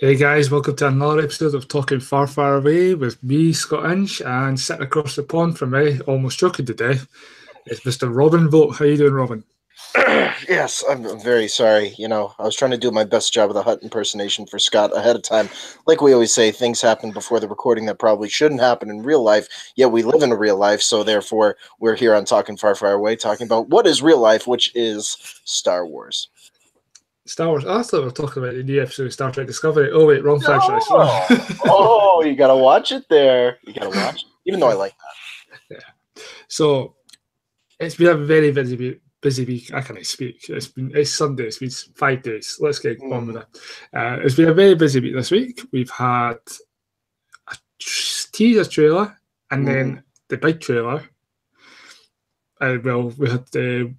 Hey guys, welcome to another episode of Talking Far, Far Away with me, Scott Inch, and sitting across the pond from me, almost joking today, is Mr. Robin Vogt. How you doing, Robin? Yes, I'm very sorry. I was trying to do my best job of the Hut impersonation for Scott ahead of time. Like we always say, things happen before the recording that probably shouldn't happen in real life, yet we live in a real life, so therefore we're here on Talking Far, Far Away, talking about what is real life, which is Star Wars. Star Wars. Oh, I thought we were talking about the new episode of Star Trek Discovery. Oh wait, wrong franchise. Oh, oh, you gotta watch it there. You gotta watch it, even though I like Yeah. So it's been a very busy week. I can't speak. It's Sunday. It's been 5 days. Let's get on with that. it. It's been a very busy week this week. We've had a teaser trailer and then the big trailer. Well, we had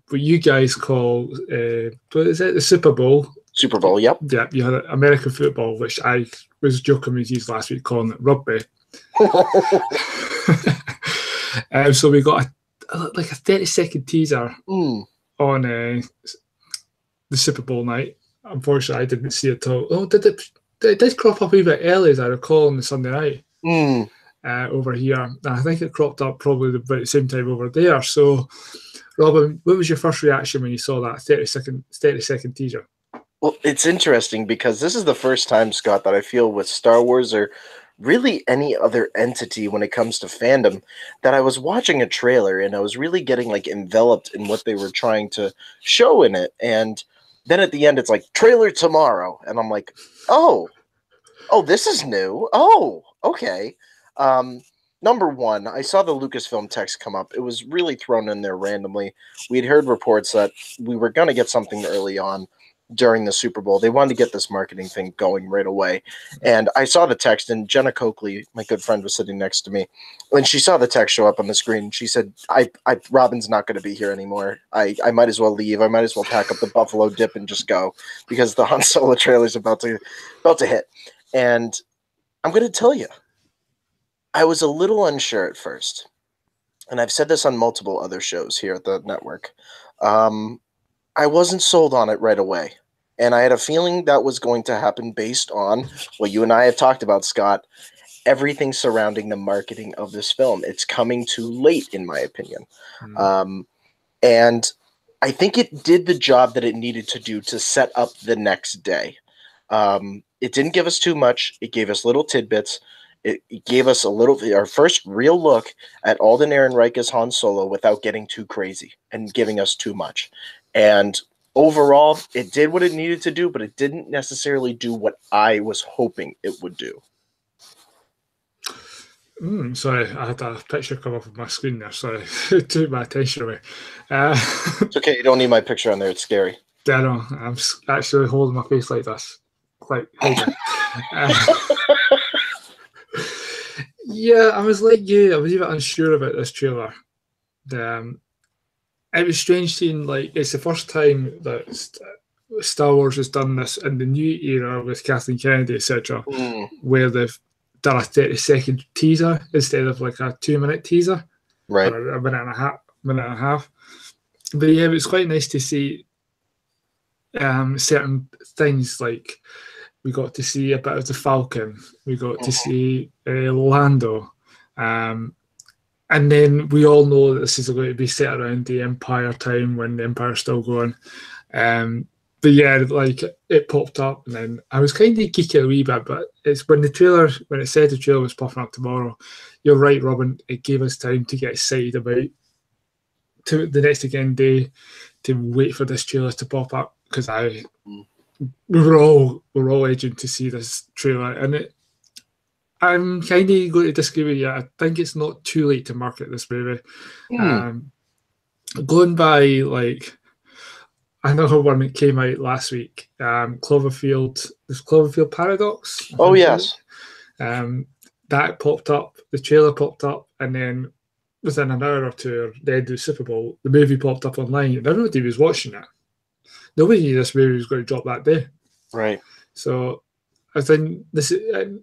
what you guys call what is it? The Super Bowl. Super Bowl, yep. Yeah, you had American football, which I was joking with you last week calling it rugby. So we got like a 30-second teaser on the Super Bowl night. Unfortunately, I didn't see it till. Oh, did it? It did crop up a bit early, as I recall, on the Sunday night over here. And I think it cropped up probably about the same time over there. So, Robin, what was your first reaction when you saw that 30-second teaser? Well, it's interesting because this is the first time, Scott, that I feel with Star Wars or really any other entity when it comes to fandom that I was watching a trailer and I was really getting like enveloped in what they were trying to show in it. And then at the end, it's like trailer tomorrow. And I'm like, oh, this is new. Oh, okay. Number one, I saw the Lucasfilm text come up. It was really thrown in there randomly. We'd heard reports that we were going to get something early on during the Super Bowl. They wanted to get this marketing thing going right away. And I saw the text, and Jenna Coakley, my good friend, was sitting next to me. When she saw the text show up on the screen, she said, Robin's not going to be here anymore. I might as well leave. I might as well pack up the Buffalo Dip and just go because the Han Solo trailer is about to hit. And I'm going to tell you, I was a little unsure at first. And I've said this on multiple other shows here at the network. I wasn't sold on it right away. And I had a feeling that was going to happen based on what you and I have talked about, Scott, everything surrounding the marketing of this film. It's coming too late, in my opinion. And I think it did the job that it needed to do to set up the next day. It didn't give us too much. It gave us little tidbits. It gave us our first real look at Alden Ehrenreich as Han Solo without getting too crazy and giving us too much. And overall, it did what it needed to do, but it didn't necessarily do what I was hoping it would do. Sorry, I had a picture come up on my screen there. Sorry, it took my attention away. It's okay. You don't need my picture on there. It's scary. I know. I'm actually holding my face like this. Like, yeah, I was like you. I was even unsure about this trailer. It was strange seeing, like, it's the first time that Star Wars has done this in the new era with Kathleen Kennedy, etc., where they've done a 30-second teaser instead of like a 2-minute teaser, right? Or a minute and a half. But yeah, it was quite nice to see certain things, like we got to see a bit of the Falcon, we got to see Lando. And then we all know that this is going to be set around the Empire time when the Empire's still going. But yeah, like it popped up, and then I was kind of geeky a wee bit. But it's when it said the trailer was popping up tomorrow. You're right, Robin. It gave us time to get excited about to the next again day to wait for this trailer to pop up because we're all edging to see this trailer, and I'm kind of going to disagree with you. I think it's not too late to market this movie. Going by, like, I know one that came out last week, Cloverfield Paradox. Oh, yes. That popped up, the trailer popped up, and then within an hour or two, the end of the Super Bowl, the movie popped up online, and everybody was watching it. Nobody knew this movie was going to drop that day. Right. So I think this is...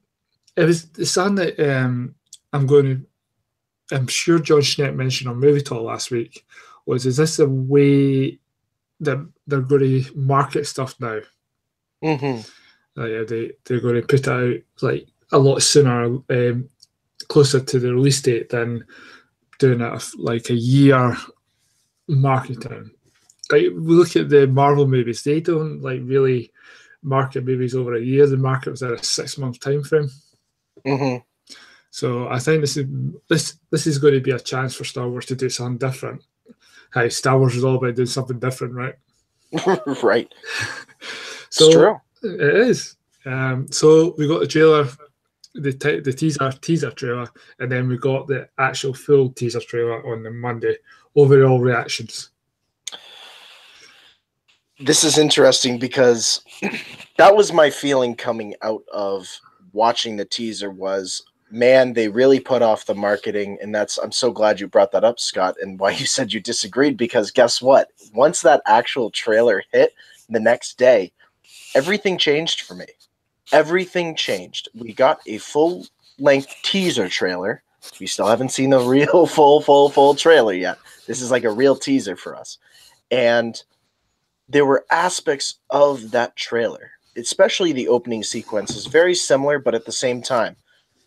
It was something that I'm sure John Schnepp mentioned on Movie Talk last week, is this the way that they're going to market stuff now? they're going to put it out like a lot sooner, closer to the release date than doing it like a year marketing. Like we look at the Marvel movies, they don't like really market movies over a year. They market within a 6 month time frame. Mm-hmm. So I think this is going to be a chance for Star Wars to do something different. Hey, Star Wars is all about doing something different, right? Right. So it's true. it is. So we got the trailer, the teaser trailer, and then we got the actual full teaser trailer on the Monday. Overall reactions. This is interesting because that was my feeling coming out of watching the teaser was, man, they really put off the marketing. And I'm so glad you brought that up, Scott, and why you said you disagreed, because guess what? Once that actual trailer hit the next day, everything changed for me. Everything changed. We got a full-length teaser trailer. We still haven't seen the real full trailer yet. This is like a real teaser for us. And there were aspects of that trailer, especially the opening sequence, is very similar, but at the same time,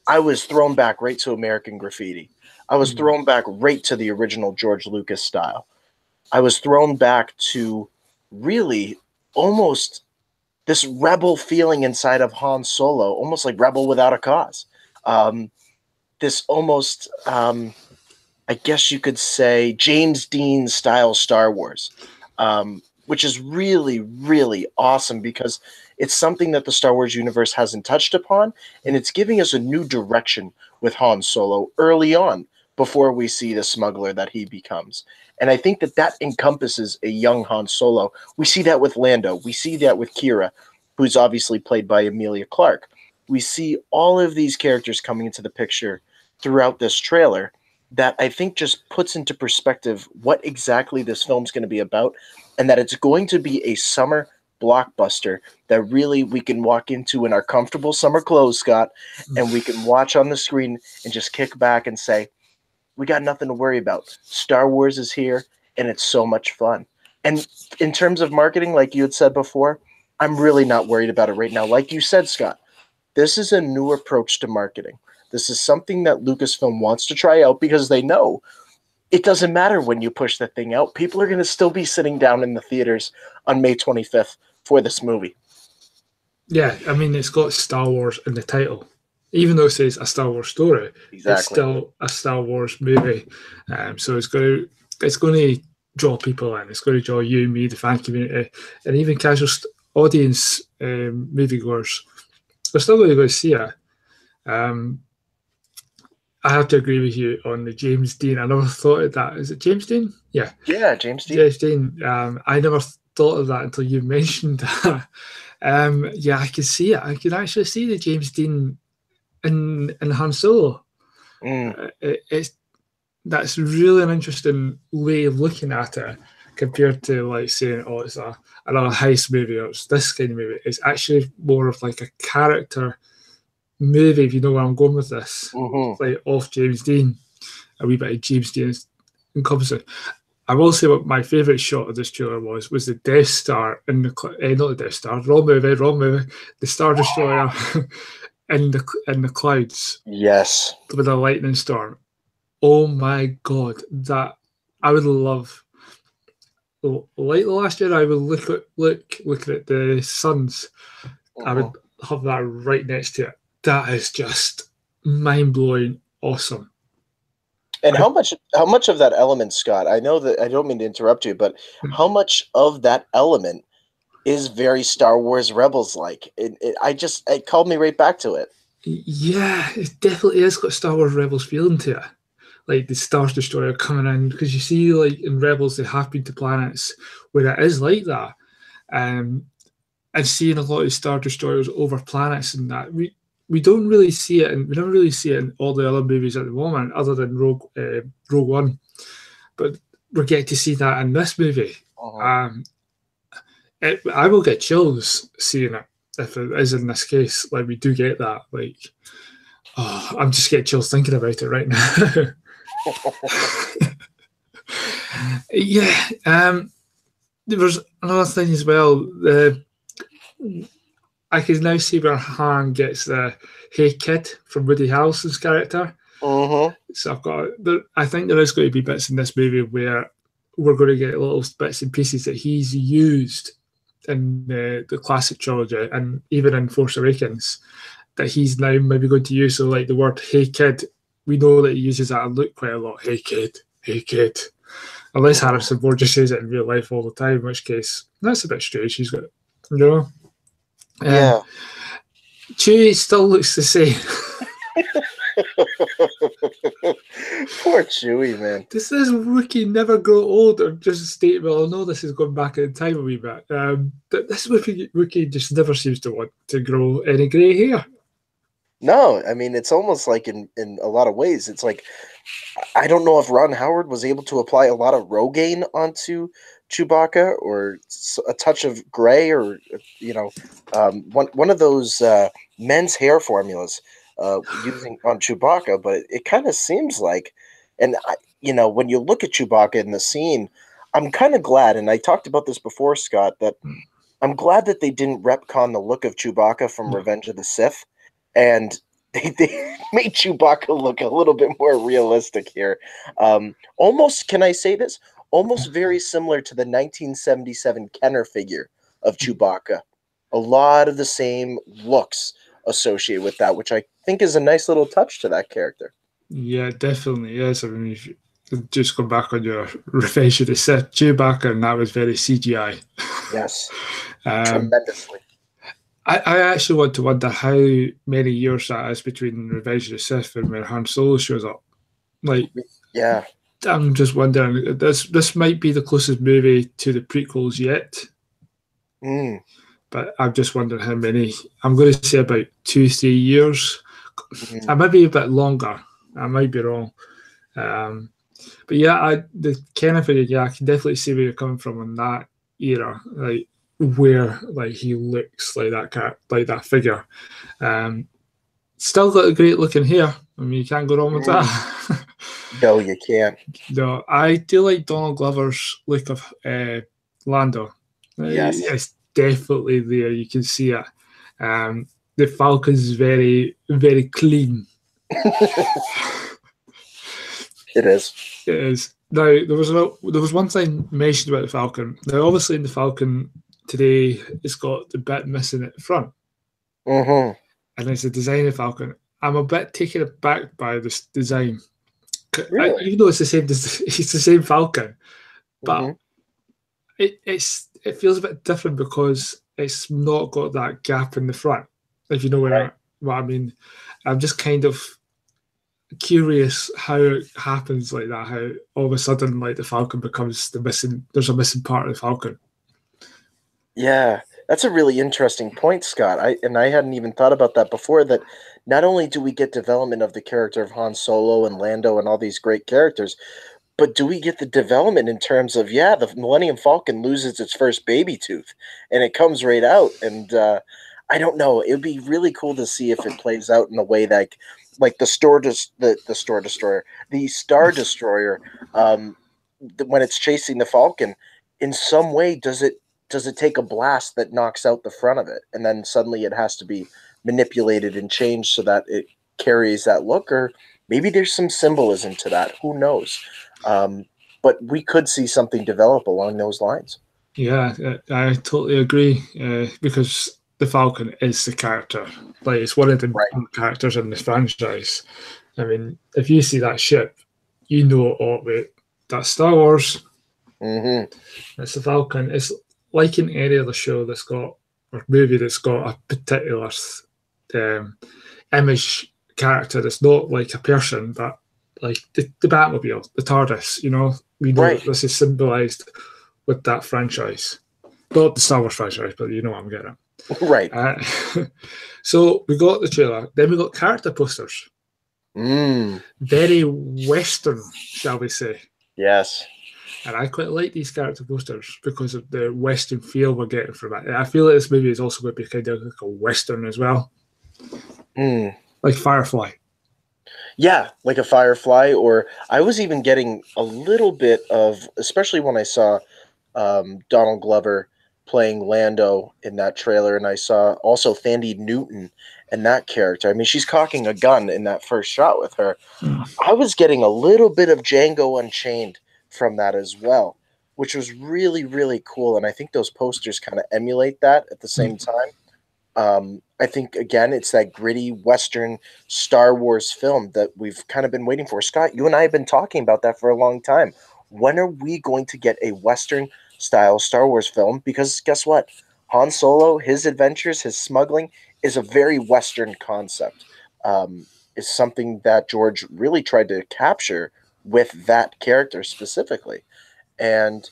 I was thrown back right to American Graffiti. I was thrown back right to the original George Lucas style. I was thrown back to really almost this rebel feeling inside of Han Solo, almost like Rebel Without a Cause. This almost, I guess you could say, James Dean style Star Wars, which is really, really awesome because it's something that the Star Wars universe hasn't touched upon, and it's giving us a new direction with Han Solo early on before we see the smuggler that he becomes. And I think that encompasses a young Han Solo. We see that with Lando. We see that with Kira, who's obviously played by Emilia Clarke. We see all of these characters coming into the picture throughout this trailer that I think just puts into perspective what exactly this film's going to be about, and that it's going to be a summer blockbuster that really we can walk into in our comfortable summer clothes, Scott, and we can watch on the screen and just kick back and say, we got nothing to worry about. Star Wars is here, and it's so much fun. And in terms of marketing, like you had said before, I'm really not worried about it right now. Like you said, Scott, this is a new approach to marketing. This is something that Lucasfilm wants to try out because they know it doesn't matter when you push the thing out. People are going to still be sitting down in the theaters on May 25th for this movie. Yeah, I mean, it's got Star Wars in the title. Even though it says a Star Wars story, It's still a Star Wars movie. So it's going to draw people in. It's going to draw you, me, the fan community, and even casual audience moviegoers. They're still going to go see it. I have to agree with you on the James Dean. I never thought of that. Is it James Dean? Yeah. Yeah, James Dean. James Dean. I never thought of that until you mentioned that. Yeah, I can see it. I can actually see the James Dean in Han Solo. That's really an interesting way of looking at it compared to like saying, oh, it's another heist movie or it's this kind of movie. It's actually more of like a character movie, if you know where I'm going with this. Like off James Dean, a wee bit of James Dean encompassing. I will say what my favourite shot of this trailer was the Death Star in the not the Death Star, wrong movie, the Star Destroyer in the clouds. Yes, with a lightning storm. Oh my god, that I would love. Like last year, I would look at the suns. I would have that right next to it. That is just mind blowing, awesome. And how much of that element, Scott? I know that I don't mean to interrupt you, but how much of that element is very Star Wars Rebels like? It called me right back to it. Yeah, it definitely has got Star Wars Rebels feeling to it. Like the Star Destroyer coming in, because you see, like in Rebels, they have been to planets where it is like that. And seeing a lot of Star Destroyers over planets and that, we don't really see it, and we never really see it in all the other movies at the moment, other than Rogue One. But we're getting to see that in this movie. I will get chills seeing it if it is in this case. Like we do get that. Like, oh, I'm just getting chills thinking about it right now. Yeah. There was another thing as well. I can now see where Han gets the "Hey kid" from Woody Harrelson's character. Mm-hmm. So I think there is going to be bits in this movie where we're going to get little bits and pieces that he's used in the classic trilogy and even in Force Awakens that he's now maybe going to use. So, like the word "Hey kid," we know that he uses that in Luke quite a lot. Hey kid, hey kid. Unless Mm-hmm. Harrison Ford just says it in real life all the time, in which case that's a bit strange. He's got, you know. Yeah. Chewie still looks the same. Poor Chewie, man. Does this Wookiee never grow old or just state, well, I know this is going back in time a wee bit. But this Wookiee just never seems to want to grow any grey hair. No, I mean it's almost like in a lot of ways, it's like I don't know if Ron Howard was able to apply a lot of Rogaine onto Chewbacca or a touch of gray or one of those men's hair formulas using on Chewbacca, but it kind of seems like, and when you look at Chewbacca in the scene, I'm kind of glad, and I talked about this before, Scott, that I'm glad that they didn't retcon the look of Chewbacca from No. Revenge of the Sith, and they made Chewbacca look a little bit more realistic here. Almost, can I say this? Almost very similar to the 1977 Kenner figure of Chewbacca. A lot of the same looks associated with that, which I think is a nice little touch to that character. Yeah, definitely is. I mean, if you just go back on your Revenge of the Sith, Chewbacca, and that was very CGI. Yes, um, tremendously. I actually want to wonder how many years that is between Revenge of the Sith and when Han Solo shows up. Like, Yeah. I'm just wondering, this might be the closest movie to the prequels yet, Mm. but I'm just wondering how many. I'm going to say about 2, 3 years. Mm. I might be a bit longer. I might be wrong. But yeah, the Kenneth figure, yeah, I can definitely see where you're coming from in that era, like where like he looks like like that figure. Um, Still got a great looking hair. I mean, you can't go wrong with Mm. that. No, you can't. No, I do like Donald Glover's look of Lando. Yes. It's definitely there. You can see it. The Falcon's very, very clean. It is. It is. Now there was one thing mentioned about the Falcon. Now, obviously, in the Falcon today, it's got the bit missing at the front, Mm-hmm. and it's a design of Falcon. I'm a bit taken aback by this design, Really? even though it's the same. It's the same Falcon, Mm-hmm. but it feels a bit different because it's not got that gap in the front. If you know Right. what I mean, I'm just kind of curious how it happens like that. How all of a sudden, like the Falcon becomes the missing. There's a missing part of the Falcon. Yeah, that's a really interesting point, Scott. I hadn't even thought about that before. That not only do we get development of the character of Han Solo and Lando and all these great characters, but do we get the development in terms of, yeah, the Millennium Falcon loses its first baby tooth and it comes right out. And I don't know. It would be really cool to see if it plays out in a way that, like the Store Destroyer, the Star Destroyer, when it's chasing the Falcon, in some way does it take a blast that knocks out the front of it, and then suddenly it has to be manipulated and changed so that it carries that look, or maybe there's some symbolism to that. Who knows? Um, but we could see something develop along those lines. Yeah, I totally agree. Because the Falcon is the character. Like it's one of the Right. characters in the franchise. I mean, if you see that ship, you know, oh wait, that's Star Wars. Mm-hmm. It's the Falcon. It's like in any other show that's got or movie that's got a particular um, image character that's not like a person, but like the Batmobile, the TARDIS. You know, we know Right. that this is symbolized with that franchise. Not the Star Wars franchise, but you know what I'm getting Right. at. So we got the trailer, then we got character posters. Mm. Very Western, shall we say. Yes. And I quite like these character posters because of the Western feel we're getting from it. I feel like this movie is also going to be kind of like a Western as well, Mm. like Firefly. Yeah, like a Firefly, or I was even getting a little bit of, especially when I saw Donald Glover playing Lando in that trailer, and I saw also Thandie Newton and that character. I mean, she's cocking a gun in that first shot with her. Mm. I was getting a little bit of Django Unchained from that as well, which was really, really cool. And I think those posters kind of emulate that at the same time. I think, again, it's that gritty Western Star Wars film that we've kind of been waiting for. Scott, you and I have been talking about that for a long time. When are we going to get a Western style Star Wars film? Because guess what? Han Solo, his adventures, his smuggling is a very Western concept. Is something that George really tried to capture with that character specifically. And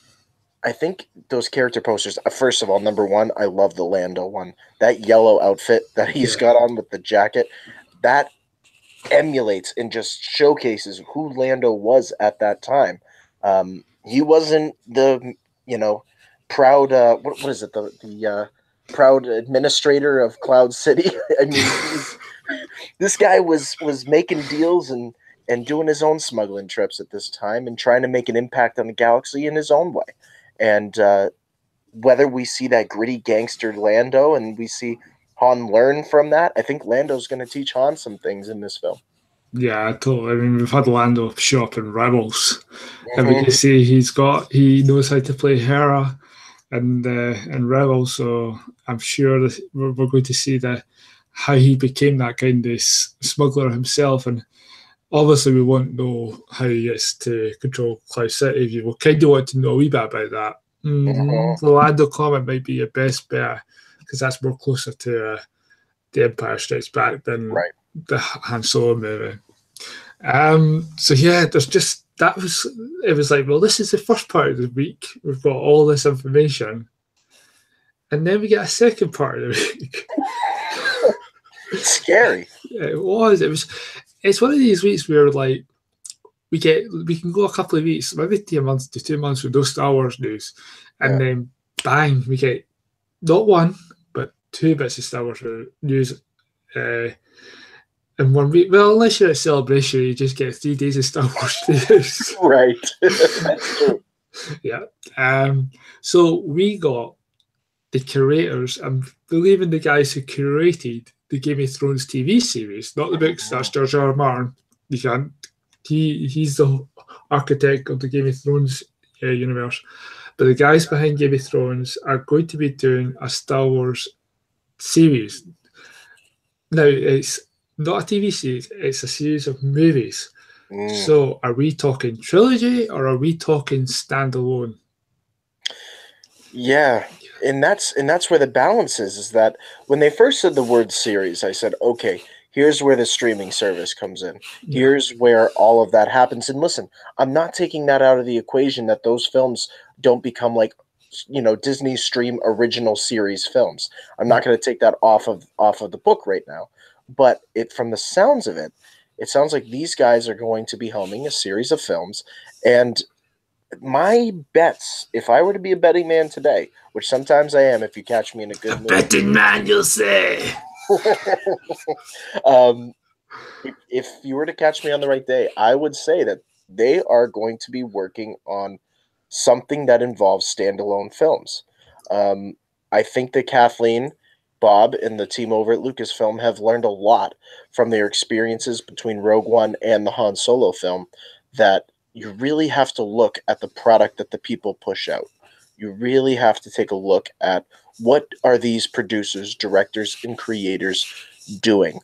I think those character posters, first of all, number one, I love the Lando one. That yellow outfit that he's got on with the jacket, that emulates and just showcases who Lando was at that time. He wasn't the, proud, what is it, the proud administrator of Cloud City. I mean, this guy was making deals and doing his own smuggling trips at this time and trying to make an impact on the galaxy in his own way. And whether we see that gritty gangster Lando and we see Han learn from that, I think Lando's going to teach Han some things in this film. Yeah, totally. I mean, we've had Lando show up in Rebels, and we can see he knows how to play Hera and Rebels. So I'm sure that we're going to see how he became that kind of smuggler himself. And obviously, we won't know how he gets to control Cloud City. We kind of want to know a wee bit about that. The Lando comment might be your best bet because that's more closer to the Empire Strikes Back than the Han Solo movie. So yeah, it was like, well, this is the first part of the week. We've got all this information, and then we get a second part of the week. Scary. It was. It's one of these weeks where like we can go a couple of weeks, maybe 2 months to 2 months with no Star Wars news, and then bang, we get not one but 2 bits of Star Wars news in 1 week. Well, unless you're at Celebration, you just get 3 days of Star Wars news. Right. That's true. Yeah. So we got the curators. I'm believing the guys who curated the Game of Thrones TV series, not the books. That's George R. R. Martin. He's the architect of the Game of Thrones universe. But the guys behind Game of Thrones are going to be doing a Star Wars series. Now, it's not a TV series, it's a series of movies. So are we talking trilogy or are we talking standalone? Yeah. And that's where the balance is that when they first said the word series, I said, okay, here's where the streaming service comes in. Here's where all of that happens. And listen, I'm not taking that out of the equation that those films don't become like, Disney Stream original series films. I'm not going to take that off of the book right now. But from the sounds of it, it sounds like these guys are going to be helming a series of films. And my bets, if I were to be a betting man today, which sometimes I am if you catch me in a good mood. Betting man, you'll say. If you were to catch me on the right day, I would say that they are going to be working on something that involves standalone films. I think that Kathleen, Bob, and the team over at Lucasfilm have learned a lot from their experiences between Rogue One and the Han Solo film, that you really have to look at the product that the people push out. You really have to take a look at what are these producers, directors, and creators doing.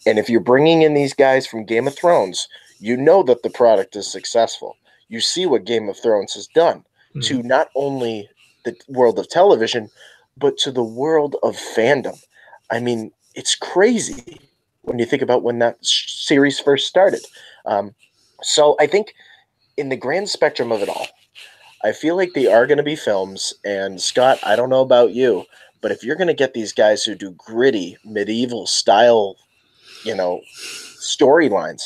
And if you're bringing in these guys from Game of Thrones, you know that the product is successful. You see what Game of Thrones has done to not only the world of television, but to the world of fandom. I mean, it's crazy when you think about when that series first started. So I think in the grand spectrum of it all, I feel like they are going to be films. And Scott, I don't know about you, but if you're going to get these guys who do gritty medieval style, storylines,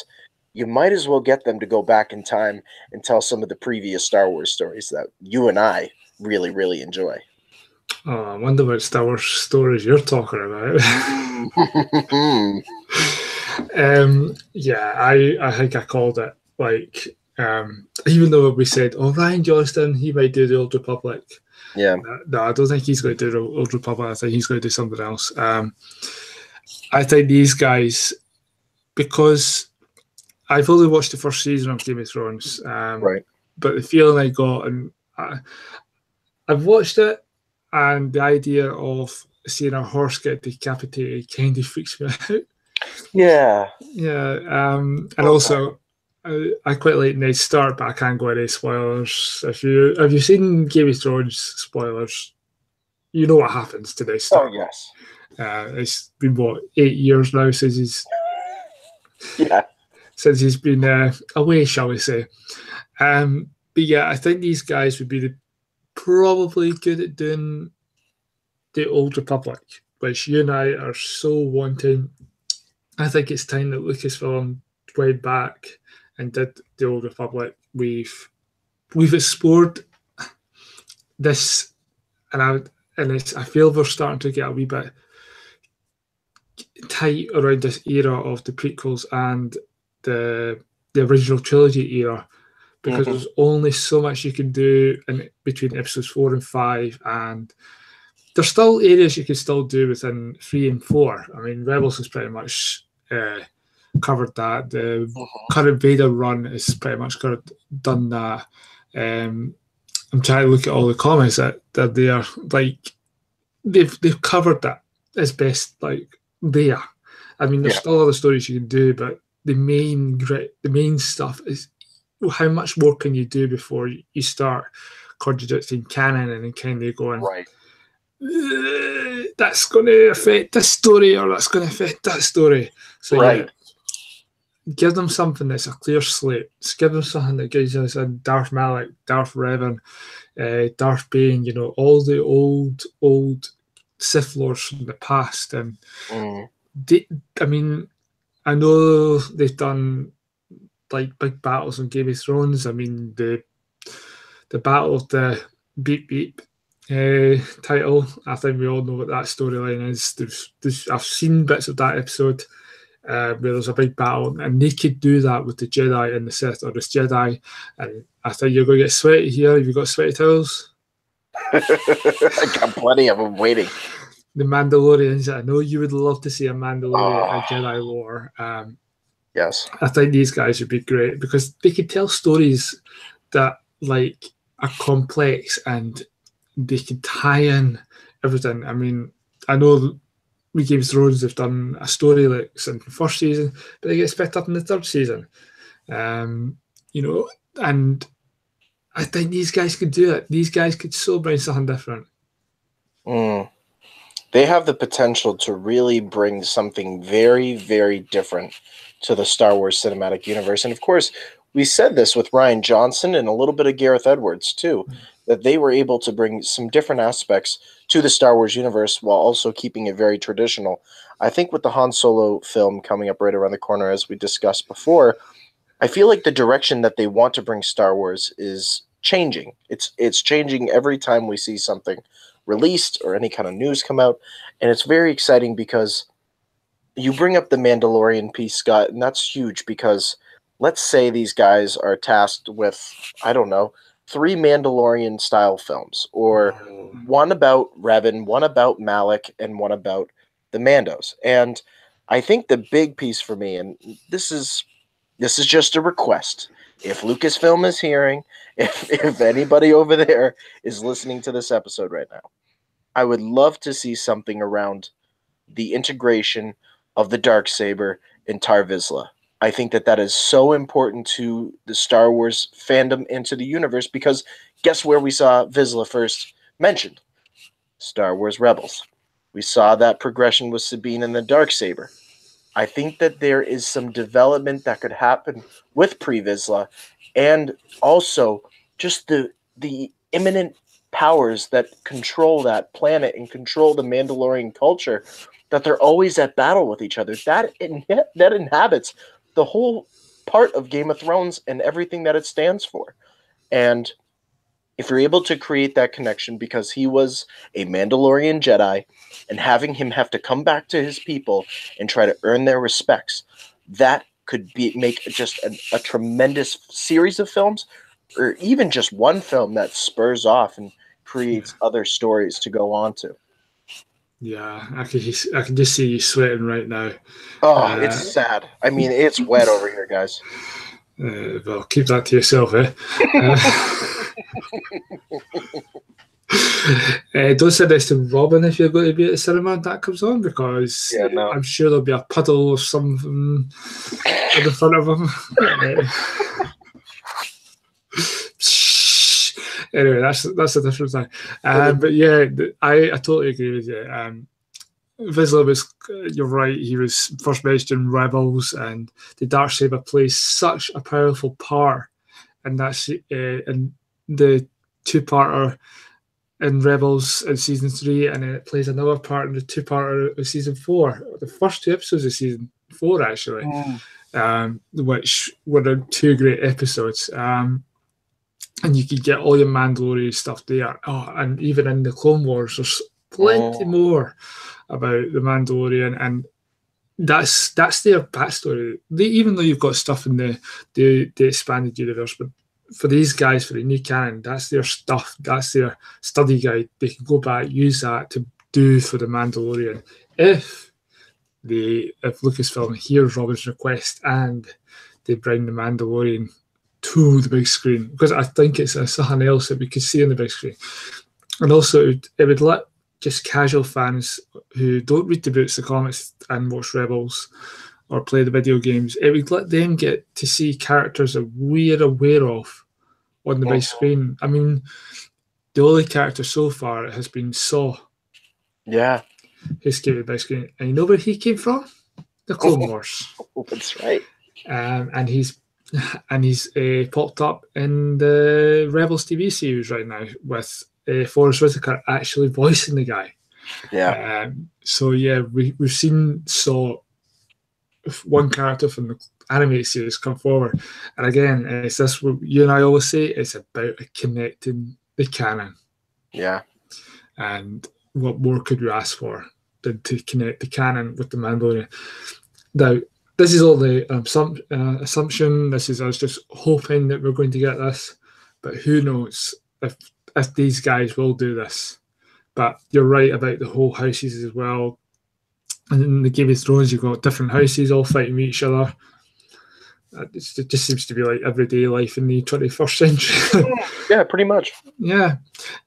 you might as well get them to go back in time and tell some of the previous Star Wars stories that you and I really, really enjoy. Oh, I wonder what Star Wars stories you're talking about. Yeah, I think I called it. Like, even though we said, Ryan Johnston, he might do the Old Republic, Yeah. No, I don't think he's going to do Old Republic. I think he's going to do something else. I think these guys, because I've only watched the first season of Game of Thrones, Right. but the feeling I got, and I've watched it, and the idea of seeing a horse get decapitated kind of freaks me out. Yeah. Yeah, and also I quite like Ned Stark, but I can't go any spoilers. If you have you seen Game of Thrones spoilers, you know what happens to Ned Oh Stark. yes. It's been what 8 years now Yeah. since he's been away, shall we say? But yeah, I think these guys would be probably good at doing the Old Republic, which you and I are so wanting. I think it's time that Lucasfilm went back and did the Old Republic. We've explored this, and I feel we're starting to get a wee bit tight around this era of the prequels and the original trilogy era, because Hmm. there's only so much you can do in between episodes 4 and 5, and there's still areas you can still do within 3 and 4. I mean, Rebels has pretty much covered that. The current Vader run is pretty much done that. I'm trying to look at all the comments that they are like they've covered that as best like there. I mean, there's Yeah. still other stories you can do, but the main stuff is how much more can you do before you start contradicting canon and then kind of going, Right. that's going to affect this story or that's going to affect that story. So yeah, Right. give them something that's a clear slate. Just give them something that gives us a Darth Malak, Darth Revan, Darth Bane, all the old Sith Lords from the past. And Mm. they, I mean, I know they've done like big battles on Game of Thrones. I mean, the battle of the Beep Beep title. I think we all know what that storyline is. I've seen bits of that episode where there's a big battle, and they could do that with the Jedi and the Sith, or this Jedi. And I think you're going to get sweaty here. Have you got sweaty towels? I got plenty of them waiting. The Mandalorians. I know you would love to see a Mandalorian, a Oh, Jedi lore. yes. I think these guys would be great because they could tell stories that like are complex and they could tie in everything. I mean, I know we Game of Thrones have done a story like in the first season, but they get picked up in the third season. Um, you know, and I think these guys could do it. These guys could so bring something different. Mm. They have the potential to really bring something very, very different to the Star Wars cinematic universe. And of course, we said this with Rian Johnson and a little bit of Gareth Edwards too, that they were able to bring some different aspects to the Star Wars universe while also keeping it very traditional. I think with the Han Solo film coming up right around the corner, as we discussed before, I feel like the direction that they want to bring Star Wars is changing. It's changing every time we see something released or any kind of news come out, and it's very exciting because you bring up the Mandalorian piece, Scott, and that's huge because let's say these guys are tasked with, I don't know, 3 Mandalorian style films, or one about Revan, one about Malik, and one about the Mandos. And I think the big piece for me, and this is just a request. If Lucasfilm is hearing, if anybody over there is listening to this episode right now, I would love to see something around the integration of the Darksaber in Tar Vizsla. I think that that is so important to the Star Wars fandom and to the universe because guess where we saw Vizsla first mentioned? Star Wars Rebels. We saw that progression with Sabine and the Darksaber. I think that there is some development that could happen with Pre Vizsla and also just the imminent powers that control that planet and control the Mandalorian culture, that they're always at battle with each other. That inhabits the whole part of Game of Thrones and everything that it stands for. And if you're able to create that connection because he was a Mandalorian Jedi and having him have to come back to his people and try to earn their respects, that could make just a tremendous series of films, or even just one film that spurs off and creates other stories to go on to. Yeah, I can just see you sweating right now. Oh, it's sad. I mean, it's wet over here, guys. Well, keep that to yourself, eh? Don't say this to Robin if you're going to be at the cinema and that comes on, because Yeah, no. I'm sure there'll be a puddle or something in the front of him. Anyway, that's a different thing. But yeah, I totally agree with you. Vizsla was, you're right, he was first mentioned in Rebels, and the Darksaber plays such a powerful part, and that's in the two-parter in Rebels in season 3, and then it plays another part in the two-parter of season 4. The first 2 episodes of season 4, actually, which were 2 great episodes. And you could get all your Mandalorian stuff there. Oh, and even in the Clone Wars, there's plenty more about the Mandalorian, and that's their backstory. Even though you've got stuff in the expanded universe, but for these guys, for the new canon, that's their stuff. That's their study guide. They can go back, use that to do for the Mandalorian. If Lucasfilm hears Robin's request and they bring the Mandalorian to the big screen, because I think it's something else that we could see on the big screen. And also, it would let just casual fans who don't read the books, the comics, and watch Rebels or play the video games, it would let them get to see characters that we're aware of on the big screen. I mean, the only character so far has been Saw. Yeah. Who's came to the big screen. And you know where he came from? The Clone Wars. That's right. And he's popped up in the Rebels TV series right now with Forrest Whitaker actually voicing the guy. Yeah. So yeah, we've seen Saw, one character from the animated series, come forward, and again, it's this what you and I always say: it's about connecting the canon. Yeah. And what more could we ask for than to connect the canon with the Mandalorian? Now, this is all the assumption. This is us just hoping that we're going to get this, but who knows if these guys will do this. But you're right about the whole houses as well. And in the Game of Thrones, you've got different houses all fighting with each other. It just seems to be like everyday life in the 21st century. Yeah, pretty much. Yeah.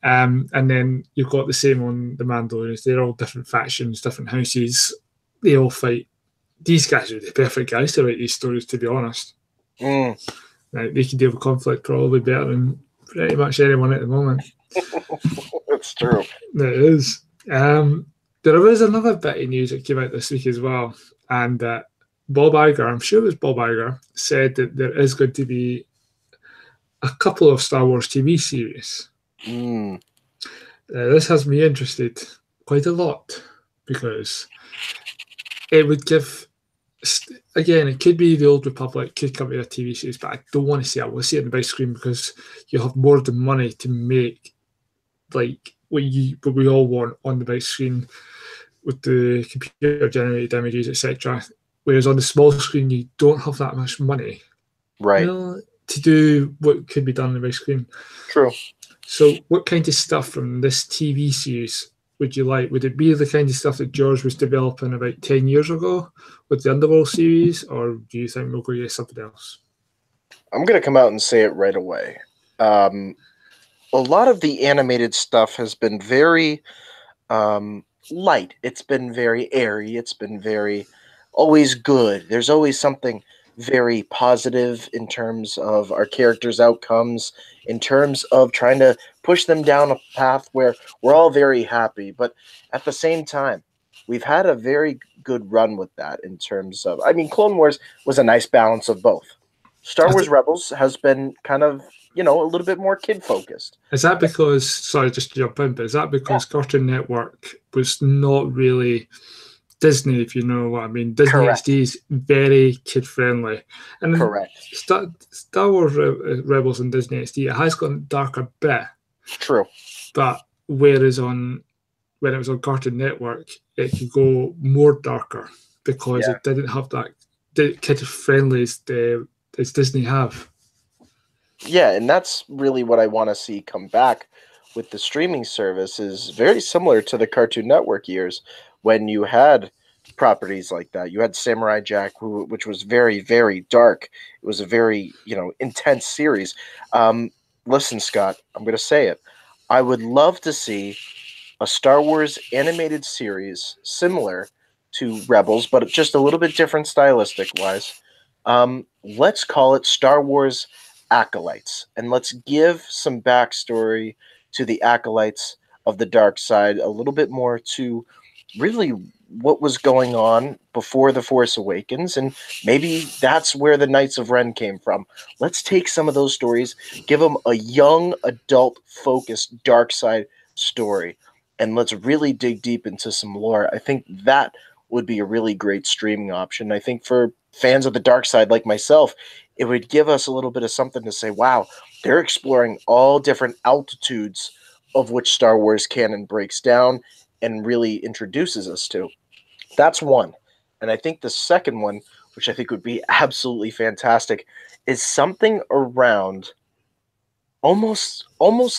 And then you've got the same on the Mandalorians. They're all different factions, different houses. They all fight. These guys are the perfect guys to write these stories, to be honest. Like, they can deal with conflict probably better than pretty much anyone at the moment. That's true. It is. There was another bit of news that came out this week as well, and Bob Iger, I'm sure it was Bob Iger, said that there is going to be a couple of Star Wars TV series. This has me interested quite a lot, because it would give, again, it could be the Old Republic, could come to a TV series, but I don't want to see it. I want to see it on the big screen, because you'll have more of the money to make like what we all want on the big screen with the computer generated images, etc. Whereas on the small screen, you don't have that much money, right, to do what could be done on the big screen. True. So, what kind of stuff from this TV series would you like? Would it be the kind of stuff that George was developing about 10 years ago with the Underworld series, or do you think we'll go get something else? I'm going to come out and say it right away. A lot of the animated stuff has been very light. It's been very airy. It's been very always good. There's always something very positive in terms of our characters' outcomes, in terms of trying to push them down a path where we're all very happy. But at the same time, we've had a very good run with that in terms of, I mean, Clone Wars was a nice balance of both. Star Wars Rebels has been kind of, a little bit more kid-focused. Is that because, sorry, just to jump in, but is that because Cartoon Network was not really Disney, if you know what I mean? Disney XD is very kid-friendly. And correct. Star Wars Rebels and Disney XD, it has gotten darker a bit. True. But whereas when it was on Cartoon Network, it could go more darker because it didn't have that kid-friendly as Disney have. Yeah, and that's really what I want to see come back with the streaming service is very similar to the Cartoon Network years when you had properties like that. You had Samurai Jack, which was very, very dark. It was a very, intense series. Um, Listen, Scott, I'm going to say it. I would love to see a Star Wars animated series similar to Rebels, but just a little bit different stylistic wise. Let's call it Star Wars Acolytes, and let's give some backstory to the acolytes of the dark side, a little bit more to really what was going on before the Force Awakens, and maybe that's where the Knights of Ren came from. Let's take some of those stories, give them a young adult focused dark side story, and let's really dig deep into some lore. I think that would be a really great streaming option. I think for fans of the dark side like myself, it would give us a little bit of something to say, wow, they're exploring all different altitudes of which Star Wars canon breaks down and really introduces us to. That's one. And I think the second one, which I think would be absolutely fantastic, is something around almost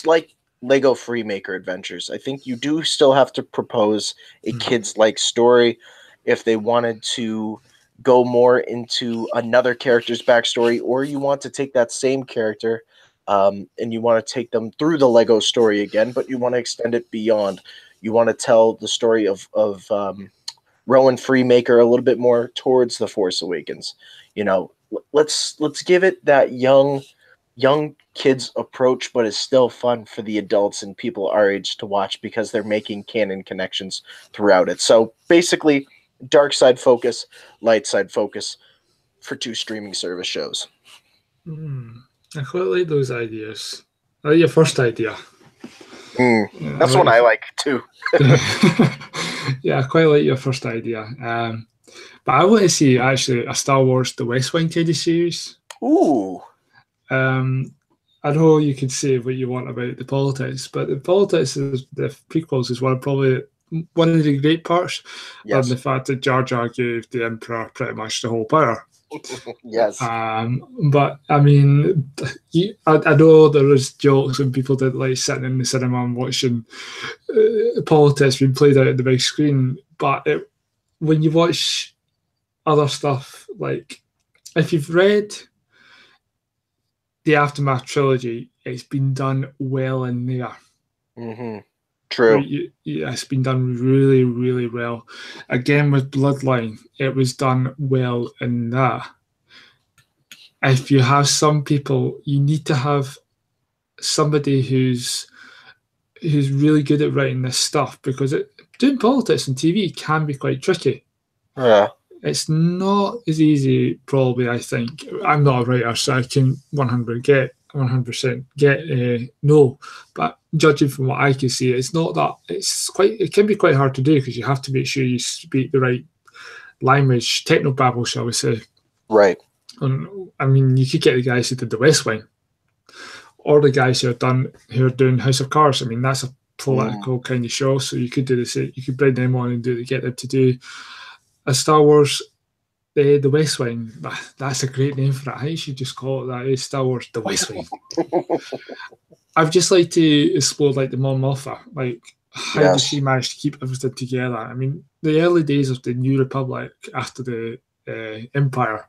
like Lego Freemaker Adventures. I think you do still have to propose a kids like story if they wanted to go more into another character's backstory, or you want to take that same character and you want to take them through the Lego story again, but you want to extend it beyond. You want to tell the story of Rowan Freemaker a little bit more towards the Force Awakens. Let's give it that young kids approach, but it's still fun for the adults and people our age to watch because they're making canon connections throughout it. So basically, dark side focus, light side focus for two streaming service shows. I quite like those ideas. I like your first idea. That's one I like too. Yeah, I quite like your first idea. But I want to see actually a Star Wars The West Wing kind of series. Ooh. I know you could say what you want about the politics, but the politics is the prequels is probably one of the great parts. Yes. And the fact that Jar Jar gave the Emperor pretty much the whole power. Yes. But I mean, I know there was jokes when people did like sitting in the cinema and watching politics being played out on the big screen. But when you watch other stuff, like if you've read the Aftermath trilogy, it's been done well in there. Mm-hmm. True. It's been done really, really well. Again, with Bloodline, it was done well in that. If you have some people, you need to have somebody who's really good at writing this stuff, because doing politics on TV can be quite tricky. Yeah. It's not as easy, probably, I think. I'm not a writer, so I can 100% get no. But judging from what I can see, it's not that. It can be quite hard to do because you have to make sure you speak the right language, technobabble, shall we say. Right. And I mean, you could get the guys who did The West Wing, or the guys who are doing House of Cards. I mean, that's a political kind of show, so you could do this. You could bring them on and get them to do a Star Wars, the West Wing. That's a great name for it. I think you should just call it that. It's Star Wars, The West Wing. I'd just like to explore like the Mon Mothma. Like, how did she manage to keep everything together? I mean, the early days of the New Republic after the Empire,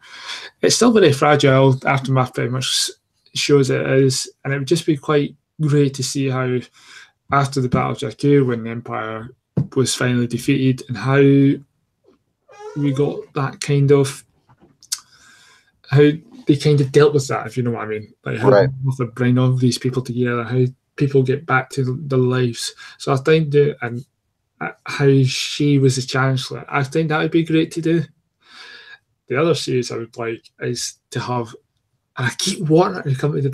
it's still very fragile. Aftermath very much shows it is, and it would just be quite great to see how after the Battle of Jakku, when the Empire was finally defeated, and how we got that kind of how they kind of dealt with that, if you know what I mean. Like how they bring all these people together, how people get back to their lives. So I think that, and how she was the chancellor, I think that would be great to do. The other series I would like is to have, and I keep wanting to come to the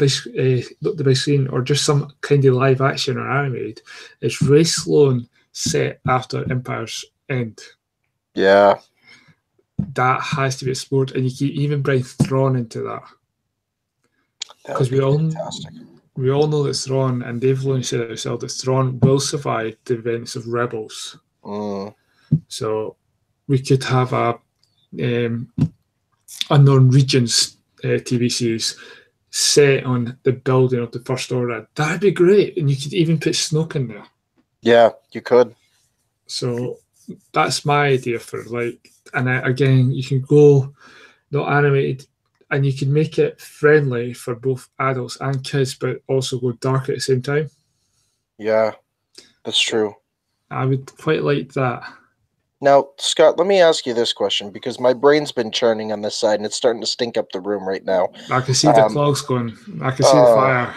big screen, or just some kind of live action or animated. It's Ray Sloan set after Empire's End. Yeah. That has to be explored, and you can even bring Thrawn into that, because we all know that Thrawn, and they've only said it themselves, that Thrawn will survive the events of Rebels. So we could have a Unknown Regions TV series set on the building of the First Order. That'd be great, and you could even put Snoke in there. Yeah, you could. So that's my idea for like, and again, you can go not animated, and you can make it friendly for both adults and kids, but also go dark at the same time. Yeah, that's true. I would quite like that. Now, Scott, let me ask you this question because my brain's been churning on this side and it's starting to stink up the room right now. I can see the clogs going. I can see the Oh, fire.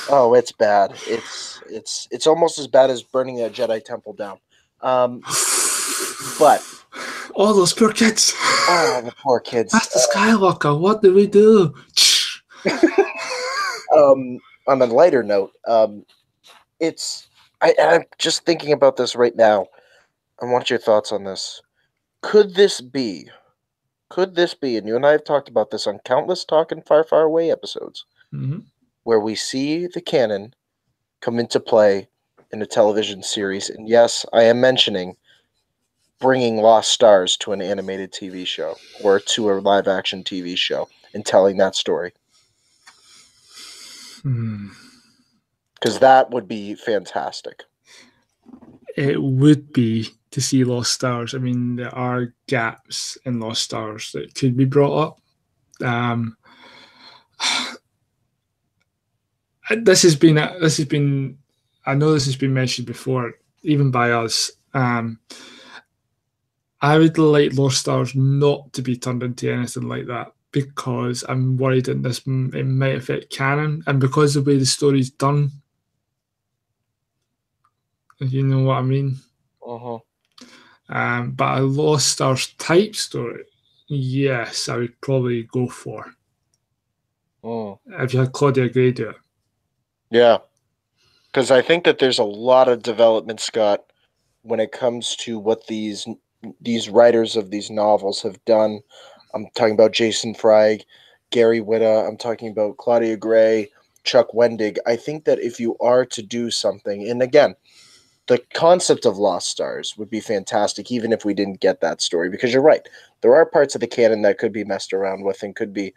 oh, it's bad. It's almost as bad as burning a Jedi temple down. But all those poor kids. Oh, the poor kids. That's the Skywalker. What do we do? On a lighter note, I'm just thinking about this right now. I want your thoughts on this. Could this be, and you and I have talked about this on countless Talking Far, Far Away episodes, where we see the canon come into play in a television series. And yes, I am mentioning bringing Lost Stars to an animated TV show or to a live-action TV show and telling that story. Because that would be fantastic. It would be to see Lost Stars. I mean, there are gaps in Lost Stars that could be brought up. This has been. I know this has been mentioned before, even by us. I would like Lost Stars not to be turned into anything like that because I'm worried that it might affect canon, and because of the way the story's done. You know what I mean? But a Lost Stars type story, yes, I would probably go for. If you had Claudia Gray do it. Yeah. Because I think that there's a lot of development, Scott, when it comes to what these writers of these novels have done. I'm talking about Jason Fry, Gary Whitta. I'm talking about Claudia Gray, Chuck Wendig. I think that if you are to do something, and again, the concept of Lost Stars would be fantastic, even if we didn't get that story, because you're right. There are parts of the canon that could be messed around with and could be,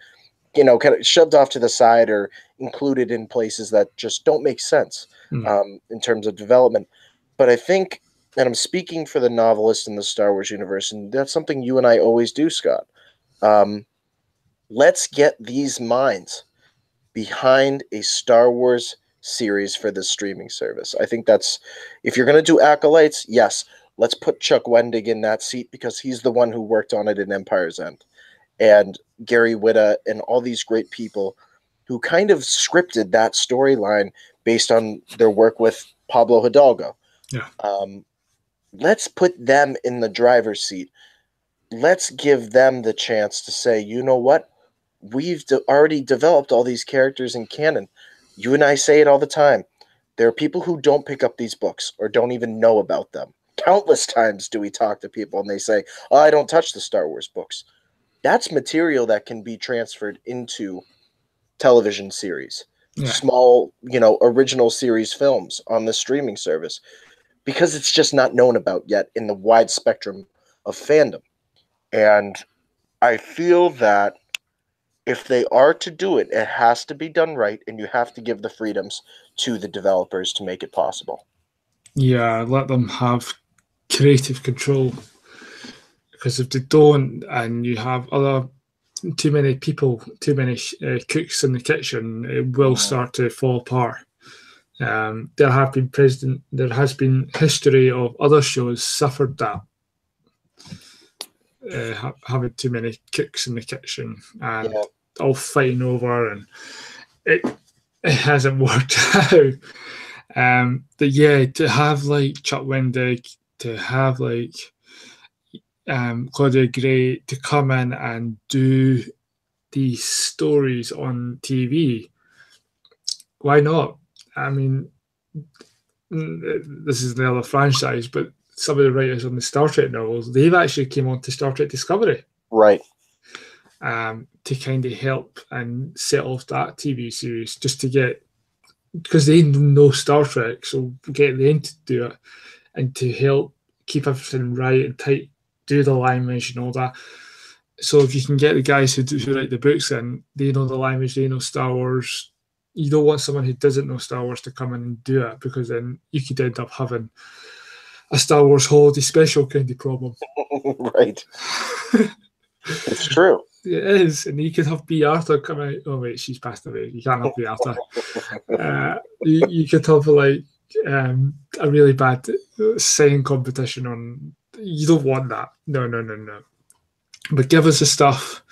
kind of shoved off to the side or included in places that just don't make sense in terms of development. But I think, and I'm speaking for the novelist in the Star Wars universe, and that's something you and I always do, Scott. Let's get these minds behind a Star Wars series for this streaming service. I think that's, if you're going to do Acolytes, yes, let's put Chuck Wendig in that seat because he's the one who worked on it in Empire's End. And Gary Whitta and all these great people who kind of scripted that storyline based on their work with Pablo Hidalgo. Yeah. Let's put them in the driver's seat. Let's give them the chance to say, you know what? We've already developed all these characters in canon. You and I say it all the time. There are people who don't pick up these books or don't even know about them. Countless times do we talk to people and they say, oh, I don't touch the Star Wars books. That's material that can be transferred into television series, small, original series films on the streaming service, because it's just not known about yet in the wide spectrum of fandom. And I feel that if they are to do it, it has to be done right, and you have to give the freedoms to the developers to make it possible. Yeah, let them have creative control. Because if they don't, and you have too many people, too many cooks in the kitchen, it will start to fall apart. There has been history of other shows suffered that. Having too many cooks in the kitchen and all fighting over, and it hasn't worked out. But yeah, to have like Chuck Wendig, to have like Claudia Gray to come in and do these stories on TV, why not? I mean, this is the other franchise, but some of the writers on the Star Trek novels, they've actually came on to Star Trek Discovery. Right. To kind of help and set off that TV series just to get, because they know Star Trek, so get them to do it and to help keep everything right and tight, do the alignments and all that. So if you can get the guys who write the books in, they know the language, they know Star Wars. You don't want someone who doesn't know Star Wars to come in and do it, because then you could end up having a Star Wars holiday special kind of problem. Right. It's true. It is, and you could have B. Arthur come out. Oh wait, she's passed away. You can't have B. Arthur. You could have like a really bad saying competition on. You don't want that. No. But give us the stuff.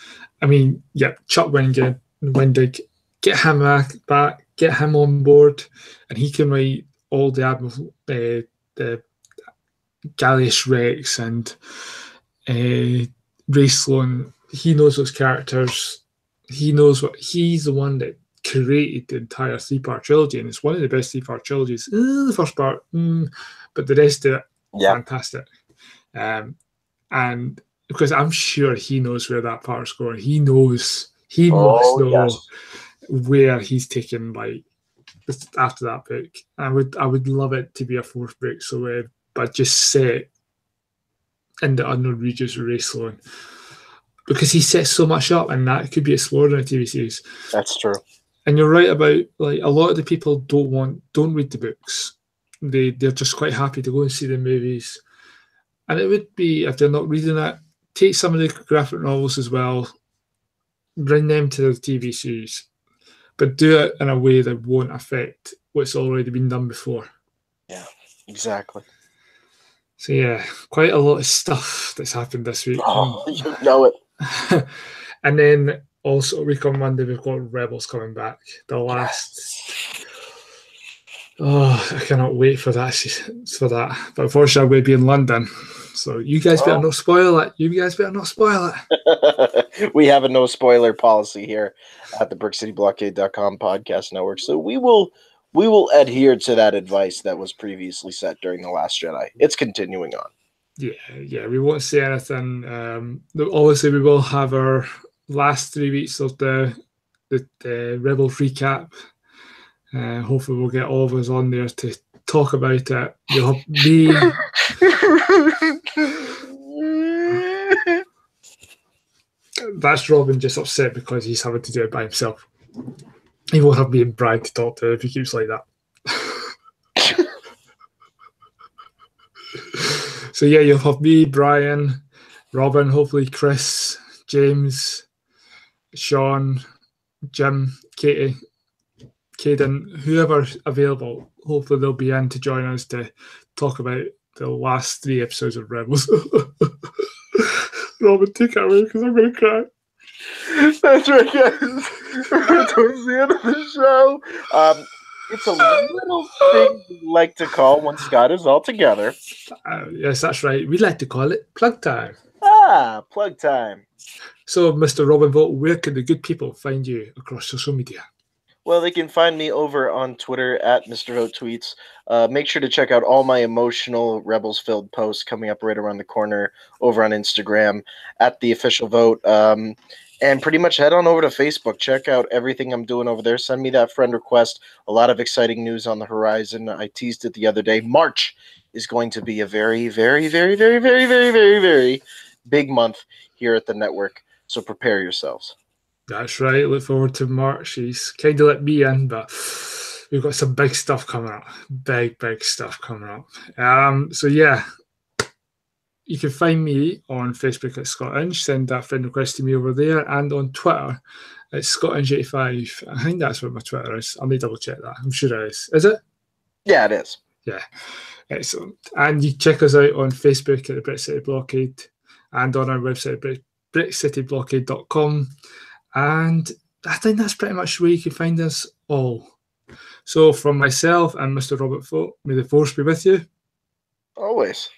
I mean, yeah, Chuck Wendig, get him back, get him on board, and he can write all the Admiral, the Gallius Rex and Ray Sloan. He knows those characters. He knows what he's the one that created the entire 3-part trilogy, and it's one of the best 3-part trilogies. The first part, but the rest of it, fantastic. And because I'm sure he knows where that part's going. He must know where he's taken, like, after that book. I would love it to be a 4th book, so but just set in the unknown regions with Ray Sloan, because he sets so much up, and that could be explored in a TV series. That's true. And you're right about, like, a lot of the people don't read the books. They're just quite happy to go and see the movies. And it would be, if they're not reading it, take some of the graphic novels as well, bring them to the TV series, but do it in a way that won't affect what's already been done before. Yeah, exactly. So yeah, quite a lot of stuff that's happened this week. Oh, you know it. And then also a week on Monday, we've got Rebels coming back. The last... Oh, I cannot wait for that. But unfortunately, I'm going to be in London. So you guys better not spoil it. We have a no spoiler policy here at the BrickCityBlockade.com podcast network. So we will adhere to that advice that was previously set during The Last Jedi. It's continuing on. Yeah, we won't say anything. Obviously, we will have our last 3 weeks of the Rebels recap. Hopefully we'll get all of us on there to talk about it. You'll have me. That's Robin just upset because he's having to do it by himself. He won't have me and Brian to talk to if he keeps like that. So yeah, you'll have me, Brian, Robin, hopefully Chris, James, Sean, Jim, Katie, Caden, whoever's available. Hopefully they'll be in to join us to talk about the last 3 episodes of Rebels. Robin, take it away because I'm going to cry. That's right, guys. We're towards the end of the show. It's a little thing we like to call when Scott is all together. Yes, that's right. We like to call it plug time. Plug time. So, Mr. Robin Vogt, where can the good people find you across social media? Well, they can find me over on Twitter at Mr. Vote Tweets. Make sure to check out all my emotional Rebels-filled posts coming up right around the corner over on Instagram at The Official Vote. And pretty much head on over to Facebook. Check out everything I'm doing over there. Send me that friend request. A lot of exciting news on the horizon. I teased it the other day. March is going to be a very, very, very, very, very, very, very, very big month here at the network. So prepare yourselves. That's right. Look forward to March. He's kind of let me in, but we've got some big stuff coming up. Big stuff coming up. So yeah, you can find me on Facebook at Scott Inch. Send that friend request to me over there, and on Twitter at ScottInch85. I think that's what my Twitter is. I'll need to double check that. I'm sure it is. Is it? Yeah, it is. Yeah. Excellent. And you check us out on Facebook at the Brick City Blockade and on our website, brickcityblockade.com. And I think that's pretty much where you can find us all. So from myself and Mr. Robert Vogt, may the force be with you. Always.